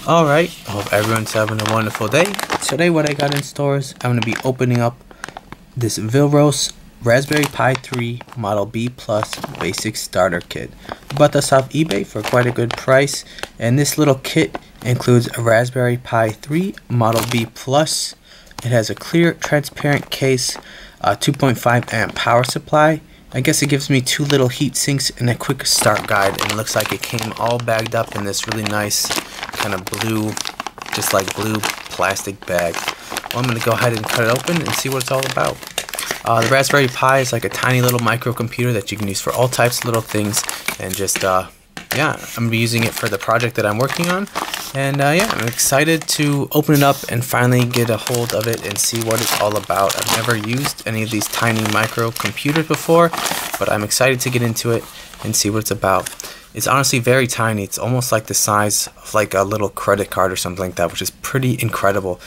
Alright, I hope everyone's having a wonderful day. Today what I got in stores, I'm going to be opening up this Vilros Raspberry Pi 3 Model B Plus Basic Starter Kit. I bought this off eBay for quite a good price, and this little kit includes a Raspberry Pi 3 Model B Plus. It has a clear transparent case, a 2.5 amp power supply. I guess it gives me two little heat sinks and a quick start guide, and it looks like it came all bagged up in this really nice kind of blue, just like blue plastic bag. Well, I'm going to go ahead and cut it open and see what it's all about. The Raspberry Pi is like a tiny little microcomputer that you can use for all types of little things, and just yeah, I'm going to be using it for the project that I'm working on. And yeah, I'm excited to open it up and finally get a hold of it and see what it's all about. I've never used any of these tiny microcomputers before, but I'm excited to get into it and see what it's about. It's honestly very tiny. It's almost like the size of like a little credit card or something like that, which is pretty incredible.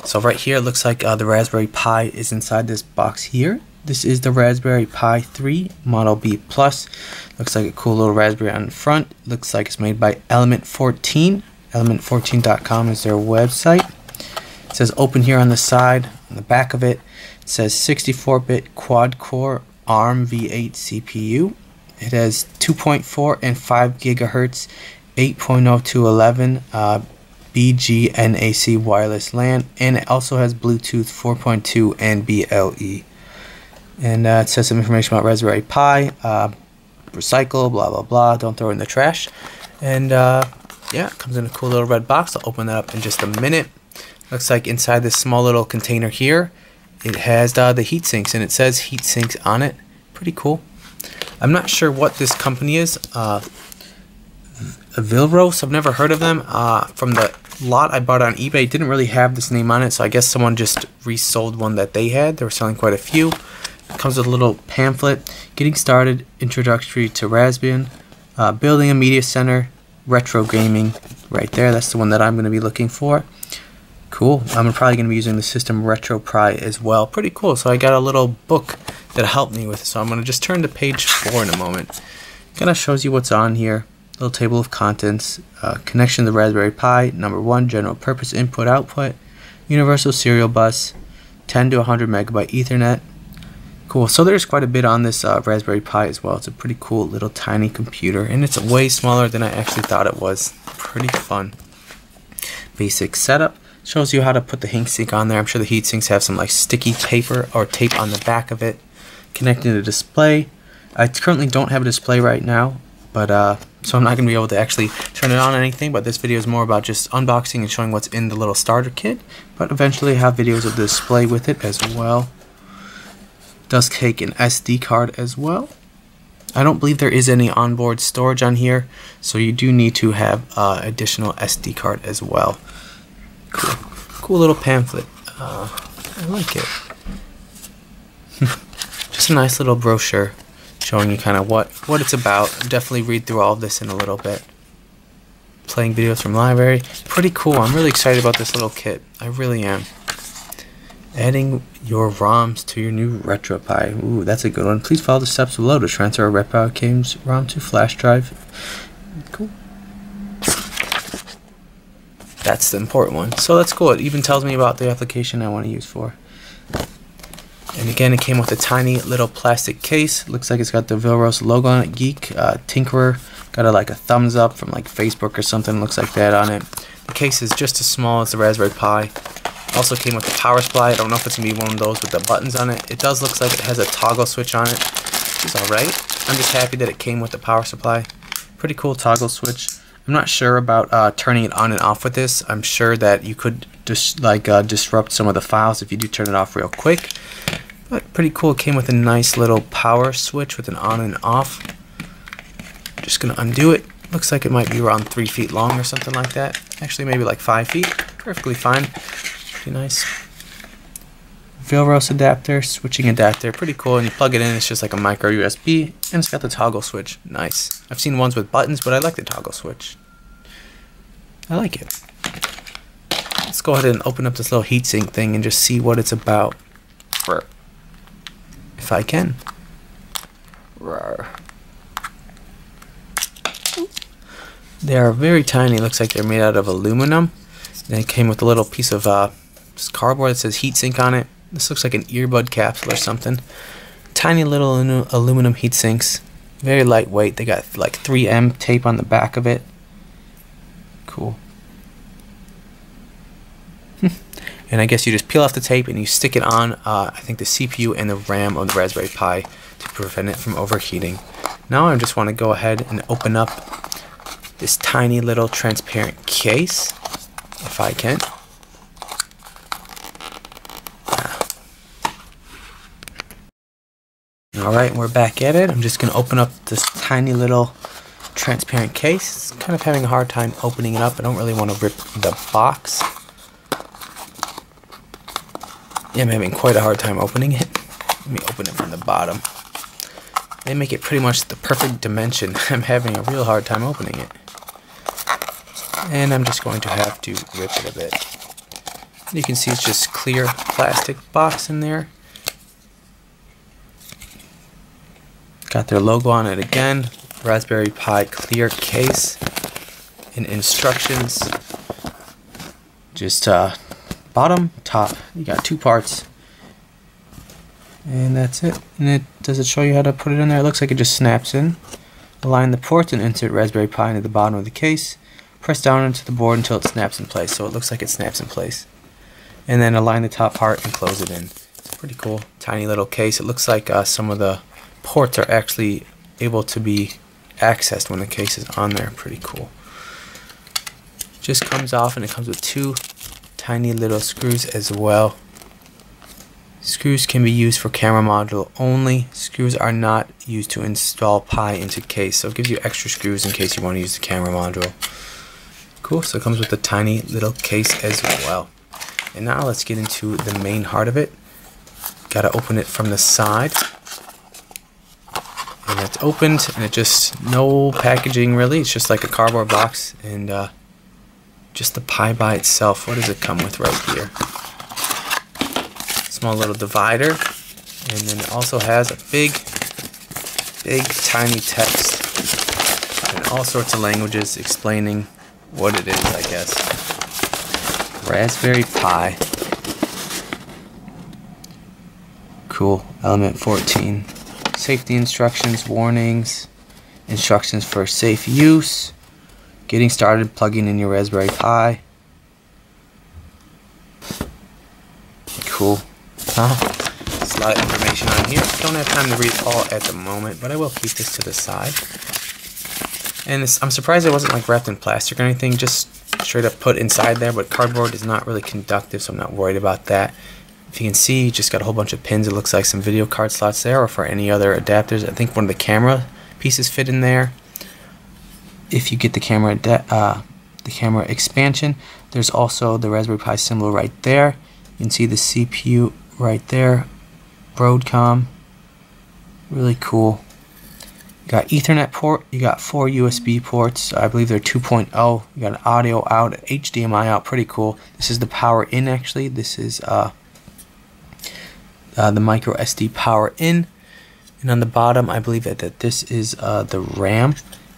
So right here, it looks like the Raspberry Pi is inside this box here. This is the Raspberry Pi 3 Model B Plus. Looks like a cool little raspberry on the front. Looks like it's made by Element 14. Element14.com is their website. It says open here on the side. On the back of it, it says 64-bit quad-core ARM V8 CPU. It has 2.4 and 5 gigahertz, 8.0211 BGNAC wireless LAN, and it also has Bluetooth 4.2 and BLE. And it says some information about Raspberry Pi, recycle, blah blah blah, don't throw it in the trash. And yeah, it comes in a cool little red box. I'll open that up in just a minute. Looks like inside this small little container here, it has the heat sinks, and it says heat sinks on it. Pretty cool. I'm not sure what this company is. Vilros, I've never heard of them. From the lot I bought on eBay, it didn't really have this name on it, so I guess someone just resold one that they had. They were selling quite a few. It comes with a little pamphlet. Getting started, introductory to Raspbian, building a media center, retro gaming, right there. That's the one that I'm going to be looking for. Cool. I'm probably going to be using the system Retro Pry as well. Pretty cool. So I got a little book that helped me with it. So I'm going to just turn to page 4 in a moment. Kind of shows you what's on here. Little table of contents. Connection to the Raspberry Pi. Number 1, general purpose input output. Universal serial bus. 10 to 100 megabyte Ethernet. Cool. So there's quite a bit on this Raspberry Pi as well. It's a pretty cool little tiny computer, and it's way smaller than I actually thought it was. Pretty fun. Basic setup. Shows you how to put the heat sink on there. I'm sure the heat sinks have some like sticky paper or tape on the back of it. Connecting to the display. I currently don't have a display right now, but so I'm not going to be able to actually turn it on or anything, but this video is more about just unboxing and showing what's in the little starter kit, but eventually I have videos of the display with it as well. Does take an SD card as well. I don't believe there is any onboard storage on here, so you do need to have additional SD card as well. Cool, cool little pamphlet. I like it. Just a nice little brochure showing you kind of what it's about. Definitely read through all of this in a little bit. Playing videos from library. Pretty cool. I'm really excited about this little kit. I really am. Adding your ROMs to your new Retro Pi. Ooh, that's a good one. Please follow the steps below to transfer a Retro Games ROM to flash drive. Cool. That's the important one. So that's cool. It even tells me about the application I want to use for. And again, it came with a tiny little plastic case. Looks like it's got the Vilros logo on it. Geek, Tinkerer. Got like a thumbs up from like Facebook or something. Looks like that on it. The case is just as small as the Raspberry Pi. Also came with the power supply. I don't know if it's going to be one of those with the buttons on it. It does look like it has a toggle switch on it, which is alright. I'm just happy that it came with the power supply. Pretty cool toggle switch. I'm not sure about turning it on and off with this. I'm sure that you could just disrupt some of the files if you do turn it off real quick. But pretty cool. It came with a nice little power switch with an on and off. Just going to undo it. Looks like it might be around 3 feet long or something like that. Actually, maybe like 5 feet. Perfectly fine. Pretty nice. Vilros adapter, switching adapter, pretty cool. And you plug it in, it's just like a micro USB, and it's got the toggle switch. Nice. I've seen ones with buttons, but I like the toggle switch. I like it. Let's go ahead and open up this little heatsink thing and just see what it's about. If I can. They are very tiny. It looks like they're made out of aluminum. And it came with a little piece of just cardboard that says heatsink on it. This looks like an earbud capsule or something. Tiny little aluminum heat sinks. Very lightweight. They got like 3M tape on the back of it. Cool. And I guess you just peel off the tape and you stick it on, I think, the CPU and the RAM of the Raspberry Pi to prevent it from overheating. Now I just want to go ahead and open up this tiny little transparent case, if I can. Alright, we're back at it. I'm just going to open up this tiny little transparent case. It's kind of having a hard time opening it up. I don't really want to rip the box. Yeah, I'm having quite a hard time opening it. Let me open it from the bottom. They make it pretty much the perfect dimension. I'm having a real hard time opening it. And I'm just going to have to rip it a bit. You can see it's just clear plastic box in there. Got their logo on it again. Raspberry Pi clear case. And instructions. Just bottom, top. You got two parts. And that's it. And does it show you how to put it in there? It looks like it just snaps in. Align the ports and insert Raspberry Pi into the bottom of the case. Press down into the board until it snaps in place. So it looks like it snaps in place. And then align the top part and close it in. It's pretty cool. Tiny little case. It looks like some of the ports are actually able to be accessed when the case is on there. Pretty cool. Just comes off, and it comes with two tiny little screws as well. Screws can be used for camera module only. Screws are not used to install Pi into case, so it gives you extra screws in case you want to use the camera module. Cool, so it comes with a tiny little case as well. And now let's get into the main heart of it. Gotta open it from the side. And it's opened, and it just, no packaging really, it's just like a cardboard box, and just the Pi by itself. What does it come with right here? Small little divider, and then it also has a big tiny text in all sorts of languages explaining what it is, I guess. Raspberry Pi. Cool. Element 14. Safety instructions, warnings, instructions for safe use. Getting started plugging in your Raspberry Pi. Cool. There's a lot of information on here. Don't have time to read all at the moment, but I will keep this to the side. And I'm surprised it wasn't like wrapped in plastic or anything, just straight up put inside there, but cardboard is not really conductive, so I'm not worried about that. If you can see, you just got a whole bunch of pins. It looks like some video card slots there, or for any other adapters. I think one of the camera pieces fit in there. If you get the camera expansion, there's also the Raspberry Pi symbol right there. You can see the CPU right there. Broadcom. Really cool. You got Ethernet port. You got 4 USB ports. I believe they're 2.0. You got an audio out, HDMI out. Pretty cool. This is the power in, actually. This is the micro SD power in. And on the bottom, I believe that this is the RAM.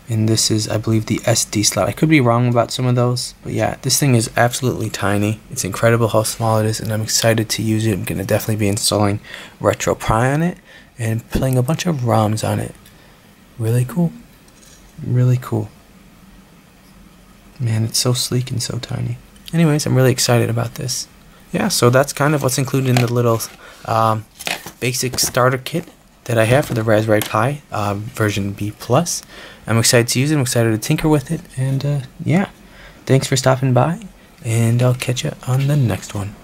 And this is, I believe, the SD slot. I could be wrong about some of those, but yeah, this thing is absolutely tiny. It's incredible how small it is, and I'm excited to use it. I'm going to definitely be installing RetroPie on it and playing a bunch of ROMs on it. Really cool. Really cool. Man, it's so sleek and so tiny. Anyways, I'm really excited about this. Yeah, so that's kind of what's included in the little basic starter kit that I have for the Raspberry Pi version B+. I'm excited to use it. I'm excited to tinker with it. And yeah, thanks for stopping by, and I'll catch you on the next one.